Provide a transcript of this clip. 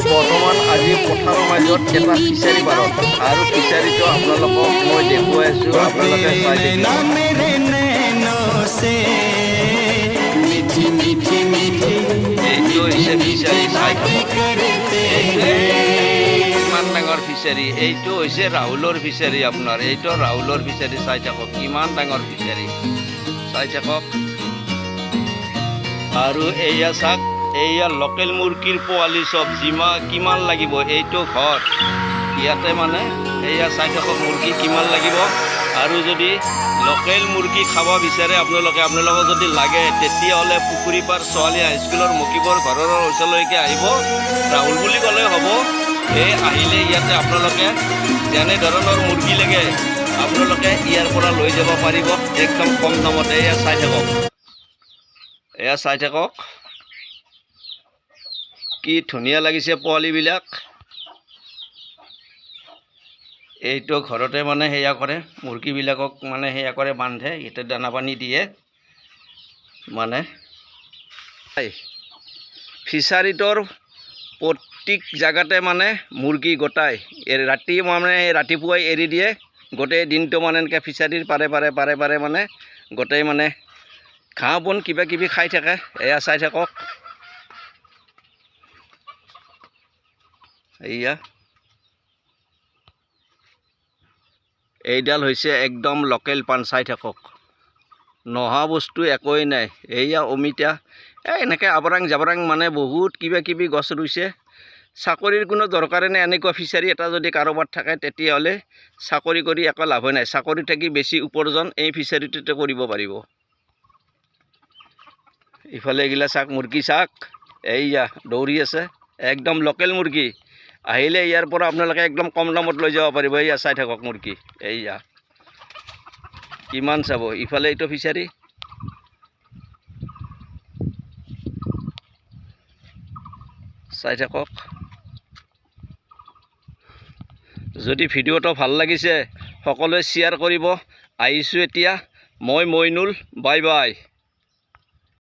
বৰ্তমান আজি পথাৰৰ মাজত এটা ফিচাৰী পাৰত আৰু ফিচাৰীটো আপোনালোকক মই দেখুৱাই আছোঁ, আপোনালোকে চাই এইটো হৈছে ফিচাৰী, চাই কিমান ডাঙৰ ফিচাৰী। এইটো হৈছে ৰাহুলৰ ফিচাৰী। আপোনাৰ এইটো ৰাহুলৰ ফিচাৰী, চাই থাকক কিমান ডাঙৰ ফিচাৰী, চাই থাকক। আৰু এয়া চাওক, এয়া লোকেল মুৰ্গীৰ পোৱালি চব কিমান লাগিব। এইটো ঘৰ ইয়াতে মানে এয়া চাই থাকক মুৰ্গী কিমান লাগিব। আৰু যদি লোকেল মুৰ্গী খাব বিচাৰে আপোনালোকক যদি লাগে তেতিয়াহ'লে পুখুৰী পাৰ ছোৱালী হাইস্কুলৰ মুখিবৰ ঘৰৰ ওচৰলৈকে আহিব, ৰাহুল বুলি ক'লে হ'ব। এই আহিলে ইয়াতে আপোনালোকে যেনে ধৰণৰ মুৰ্গী লাগে আপোনালোকে ইয়াৰ পৰা লৈ যাব পাৰিব একদম কম দামতে। এয়া চাই থাকক, এয়া চাই থাকক কি ধুনীয়া লাগিছে পোৱালিবিলাক। এইটো ঘৰতে মানে সেয়া কৰে, মুৰ্গীবিলাকক মানে সেয়া কৰে, বান্ধে, ইয়াতে দানা পানী দিয়ে। মানে ফিচাৰীটোৰ প্ৰত্যেক জেগাতে মানে মুৰ্গী গোটাই ৰাতি মানে ৰাতিপুৱাই এৰি দিয়ে, গোটেই দিনটো মানে এনেকৈ ফিচাৰীৰ পাৰে পাৰে মানে গোটেই মানে ঘাঁহ বন কিবা কিবি খাই থাকে। এয়া চাই থাকক, এয়া এইডাল হৈছে একদম লোকেল পাণ, চাই থাকক নহা বস্তু একোৱেই নাই। এয়া অমিতা, এনেকৈ আবৰাং জাবৰাং মানে বহুত কিবা কিবি গছ ৰুইছে। চাকৰিৰ কোনো দৰকাৰে নাই। এনেকুৱা ফিচাৰী এটা যদি কাৰোবাৰ থাকে তেতিয়াহ'লে চাকৰি কৰি একো লাভ নাই। চাকৰি থাকি বেছি উপাৰ্জন এই ফিচাৰীটোতে কৰিব পাৰিব। ইফালে এইগিলা চাক মুৰ্গী চাক, এইয়া দৌৰি আছে, একদম লোকেল মুৰ্গী। আহিলে ইয়াৰ পৰা আপোনালোকে একদম কম দামত লৈ যাব পাৰিব। এয়া চাই থাকক মুৰ্গী, এইয়া কিমান চাব। ইফালে এইটো ফিচাৰী, চাই থাকক। যদি ভিডিঅ'টো ভাল লাগিছে সকলোৱে শ্বেয়াৰ কৰিব। আহিছোঁ এতিয়া মই মইনুল, বাই বাই।